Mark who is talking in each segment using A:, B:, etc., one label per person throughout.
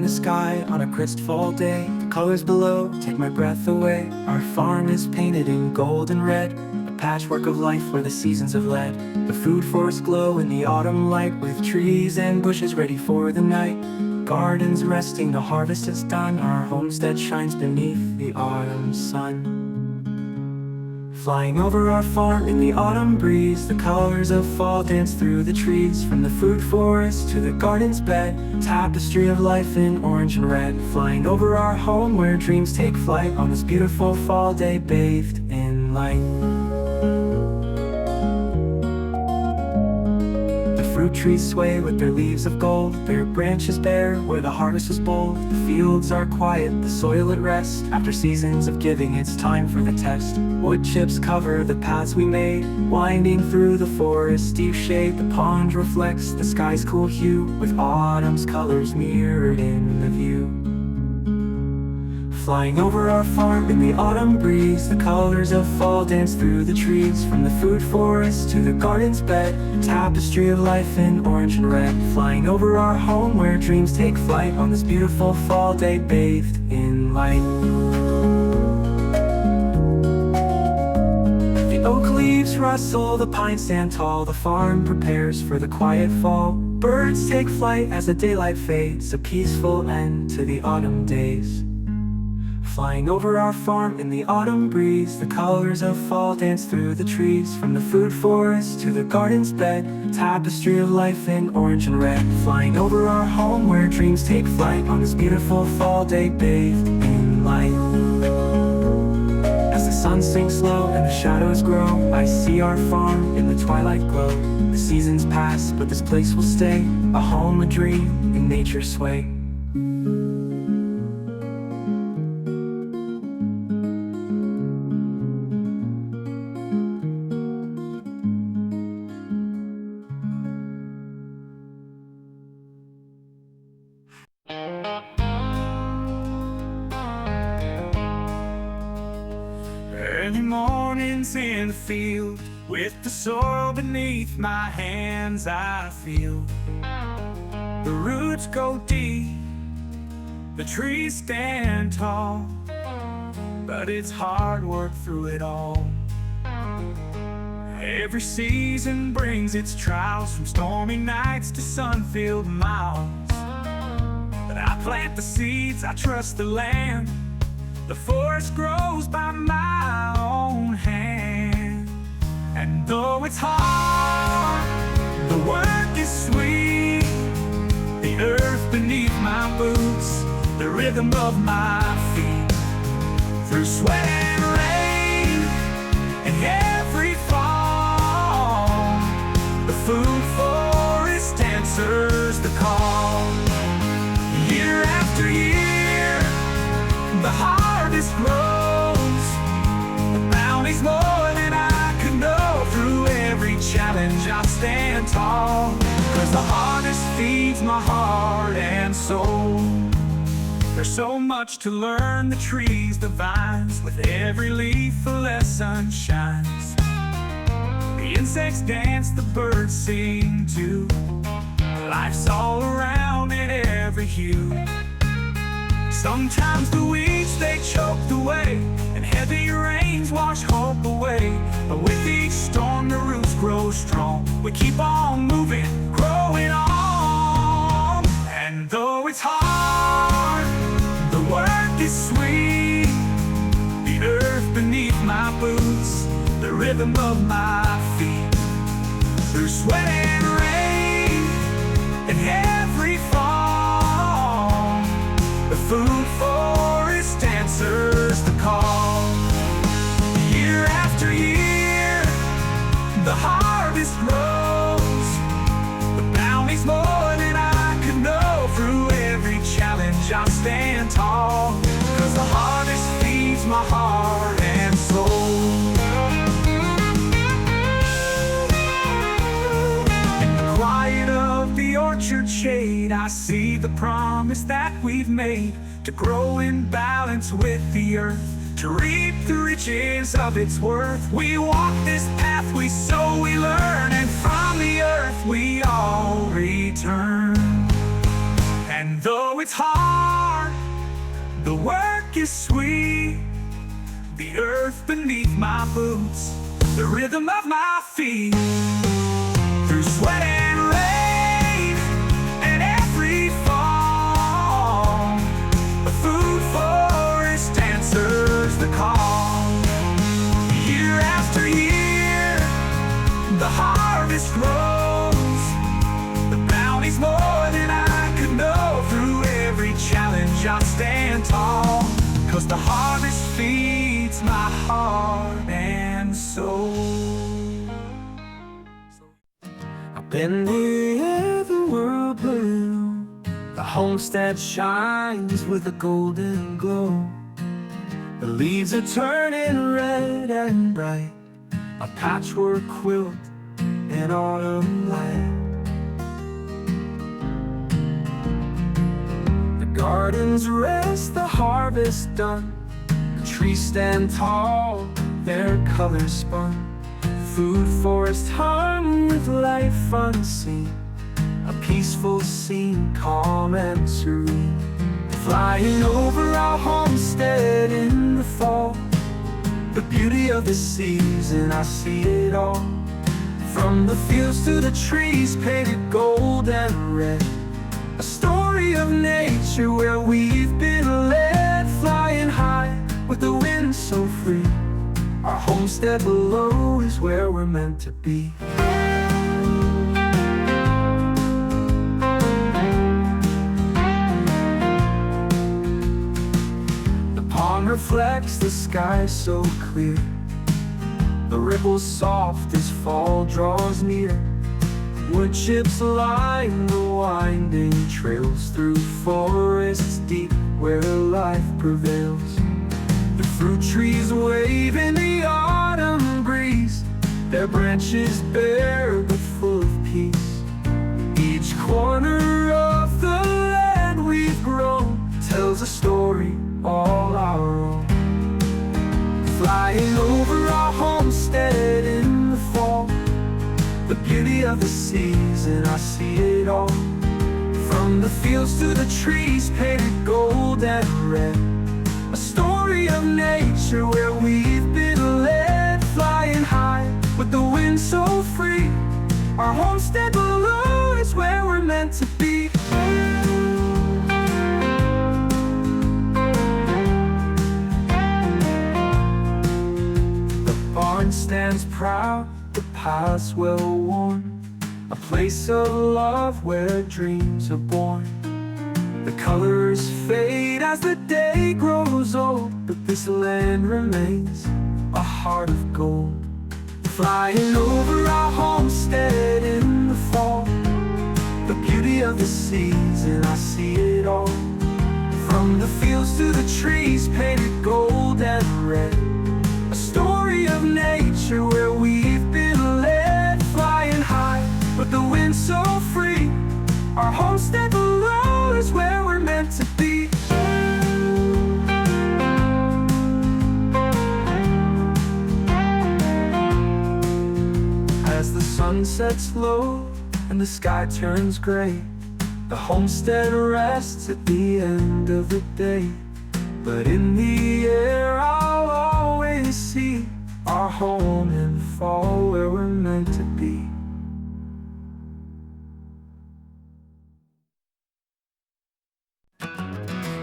A: the sky on a crisp fall day. The colors below take my breath away. Our farm is painted in gold and red, a patchwork of life where the seasons have led. The food forests glow in the autumn light, with trees and bushes ready for the night. Gardens resting, the harvest is done. Our homestead shines beneath the autumn sun. Flying over our farm in the autumn breeze, the colors of fall dance through the trees. From the food forest to the garden's bed, tapestry of life in orange and red. Flying over our home where dreams take flight, on this beautiful fall day bathed in light. Fruit trees sway with their leaves of gold, their branches bare where the harvest was bold. The fields are quiet, the soil at rest. After seasons of giving, it's time for the test. Wood chips cover the paths we made, winding through the forest deep shade. The pond reflects the sky's cool hue, with autumn's colors mirrored in the view. Flying over our farm in the autumn breeze, the colors of fall dance through the trees. From the food forest to the garden's bed, tapestry of life in orange and red. Flying over our home where dreams take flight, on this beautiful fall day bathed in light. The oak leaves rustle, the pines stand tall. The farm prepares for the quiet fall. Birds take flight as the daylight fades, a peaceful end to the autumn days. Flying over our farm in the autumn breeze, the colors of fall dance through the trees. From the food forest to the garden's bed, tapestry of life in orange and red. Flying over our home where dreams take flight, on this beautiful fall day bathed in light. As the sun sinks low and the shadows grow, I see our farm in the twilight glow. The seasons pass, but this place will stay, a home, a dream, in nature's sway.
B: Early mornings in the field, with the soil beneath my hands, I feel the roots go deep, the trees stand tall, but it's hard work through it all. Every season brings its trials, from stormy nights to sun-filled miles. But I plant the seeds, I trust the land. The forest grows by my own hand. And though it's hard, the work is sweet. The earth beneath my boots, the rhythm of my feet. Through sweat and rain and every fall, the food forest answers the call. Year after year, the harvest grows, the bounty's more than I could know. Through every challenge I stand tall, 'cause the harvest feeds my heart and soul. There's so much to learn, the trees, the vines, with every leaf a lesson shines. The insects dance, the birds sing too. Life's all around in every hue. Sometimes the weeds, they choke the way, and heavy rains wash hope away. But with each storm, the roots grow strong. We keep on moving, growing on. And though it's hard, the work is sweet. The earth beneath my boots, the rhythm of my feet. Through sweat and rain and every fall, the food forest answers the call. Year after year, the harvest grows, the bounty's more than I could know. Through every challenge I stand tall, 'cause the harvest feeds my heart and soul. In the quiet of the orchard shade, I see the promise that we've made, to grow in balance with the earth, to reap the riches of its worth. We walk this path, we sow, we learn, and from the earth we all return. And though it's hard, the work is sweet. The earth beneath my boots, the rhythm of my feet. Through sweat and rain, and every fall, the food forest answers the call. Year after year, the harvest grows. The bounty's more than I could know. Through every challenge I'll stand tall, 'cause the harvest feeds my heart and soul.
A: Up in the air, the world blue, the homestead shines with a golden glow. The leaves are turning red and bright, a patchwork quilt in autumn light. The gardens rest, the harvest done. The trees stand tall, their colors spun. Food forest hung with life unseen, a peaceful scene, calm and serene. Flying over our homestead in the fall, the beauty of the season, I see it all. From the fields to the trees painted gold and red, a story of nature where we've been led. Flying high with the wind so free, our homestead below is where we're meant to be. The pond reflects the sky so clear, the ripples soft as fall draws near. Wood chips line the winding trails through forests deep where life prevails. The fruit trees wave in the autumn breeze, their branches bare but full of peace. Each corner of the land we've grown tells a story all our own. Flying over our homestead in the fall, the beauty of the season, I see it all. From the fields to the trees painted gold and red, a story of nature where we've been led. Flying high with the wind so free, our homestead below is where we're meant to be. The barn stands proud, the paths well worn, a place of love where dreams are born. The colors fade as the day grows old, but this land remains a heart of gold. Flying over our homestead in the fall, the beauty of the season, I see it all. From the fields to the trees painted gold and red, a story of nature where we've been led. Flying high but the wind so free, our homestead below is where we're meant to be. As the sun sets low and the sky turns gray, the homestead rests at the end of the day. But in the air I'll always see our home in fall, where we're meant to be.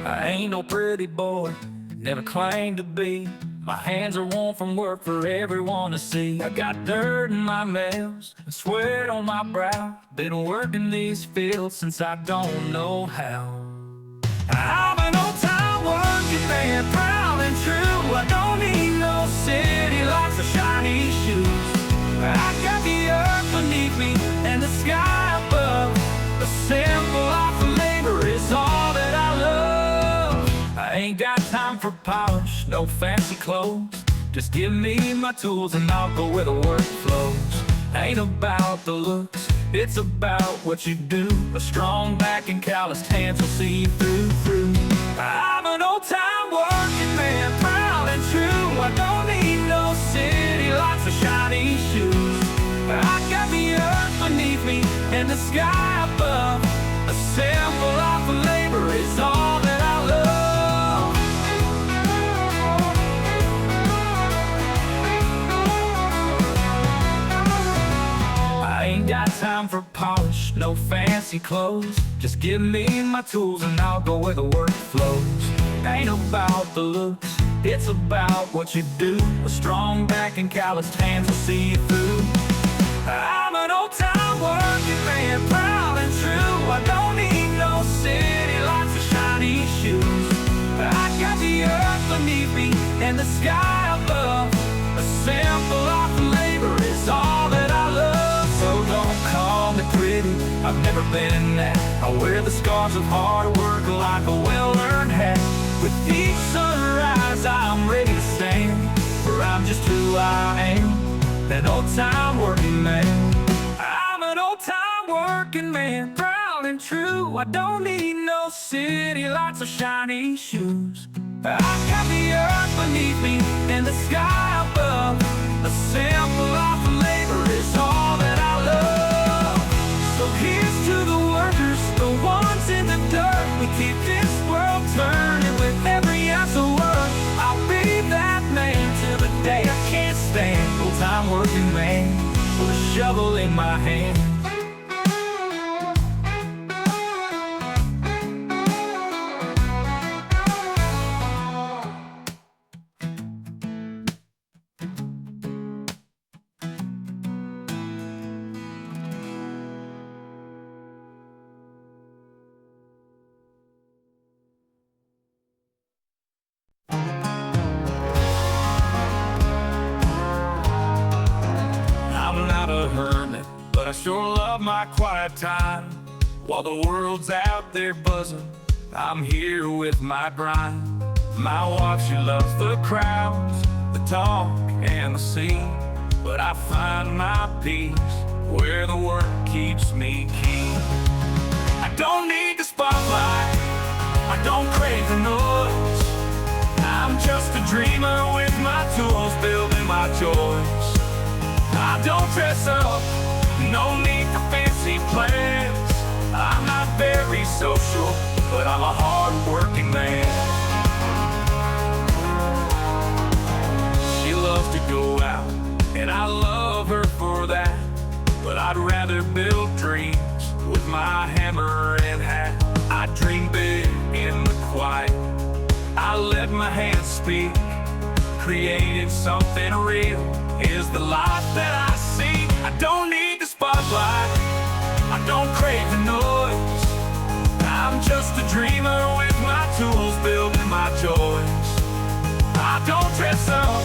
B: I ain't no pretty boy, never claimed to be. My hands are warm from work for everyone to see. I got dirt in my nails and sweat on my brow. Been working these fields since I don't know how. I'm an old-time working man, proud and true. I don't need no city lights or shiny shoes. I got the earth beneath me and the sky above. The simple life of labor is all that I love. I ain't got time for polish, no fancy clothes. Just give me my tools and I'll go where the work flows. Ain't about the looks, it's about what you do. A strong back and calloused hands will see you through. I'm an old-time working man, proud and true. I don't need no city lights or shiny shoes. I got the earth beneath me and the sky above. A simple life of time for polish, no fancy clothes. Just give me my tools and I'll go where the work flows. Ain't about the looks, it's about what you do. A strong back and calloused hands will see you through. I'm an old-time working man, proud and true. I don't need no city lights or shiny shoes. I got the earth beneath me and the sky above. A simple life of labor is all that I love. So don't call me pretty, I've never been that. I wear the scars of hard work like a well-earned hat. With each sunrise I'm ready to stand, for I'm just who I am, an old-time working man. I'm an old-time working man, proud and true. I don't need no city lights or shiny shoes. I got the earth beneath me and the sky above. A simple life of labor is all that I love. So here's to the workers, the ones in the dirt. We keep this world turning with every ounce of work. I'll be that man till the day I can't stand. Full-time working man with a shovel in my hand. I'm not a hermit, but I sure love my quiet time. While the world's out there buzzing, I'm here with my grind. My wife, she loves the crowds, the talk, and the scene. But I find my peace where the work keeps me keen. I don't need the spotlight, I don't crave the noise. I'm just a dreamer with my tools, building my joys. I don't dress up, no need for fancy plans. I'm not very social, but I'm a hard-working man. She loves to go out, and I love her for that. But I'd rather build dreams with my hammer and hat. I dream big in the quiet, I let my hands speak. Creating something real is the life that I see. I don't need the spotlight, I don't crave the noise. I'm just a dreamer with my tools, building my joys. I don't dress up,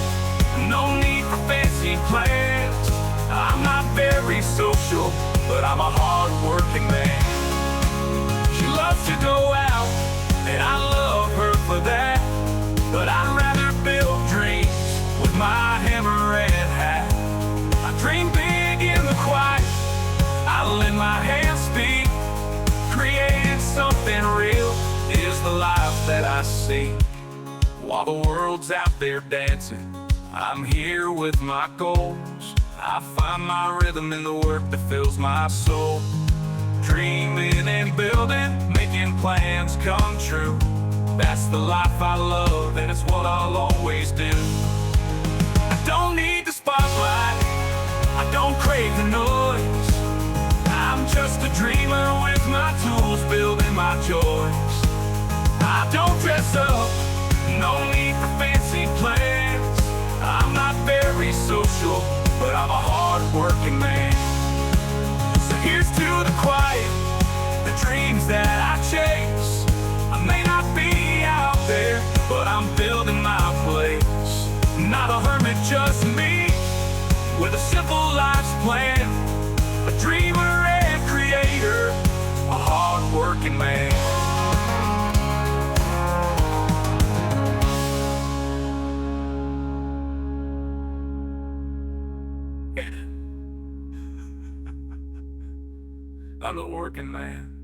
B: no need for fancy plans. I'm not very social, but I'm a hard-working man. She loves to go out, and I love her for that. But I'd rather build dreams with my hammer and hat. I dream big in the quiet, I let my hands speak. Creating something real is the life that I see. While the world's out there dancing, I'm here with my goals. I find my rhythm in the work that fills my soul. Dreaming and building, making plans come true. That's the life I love, and it's what I'll always do. I don't need the spotlight, I don't crave the noise. I'm just a dreamer with my tools, building my joys. I don't dress up, no need for fancy plans. I'm not very social, but I'm a hard-working man. So here's to the quiet, the dreams that I chase. I may not be out there, but I'm building my place. Not a hermit, just me, with a simple life's plan. A dreamer and creator, a hard-working man. I'm the working man.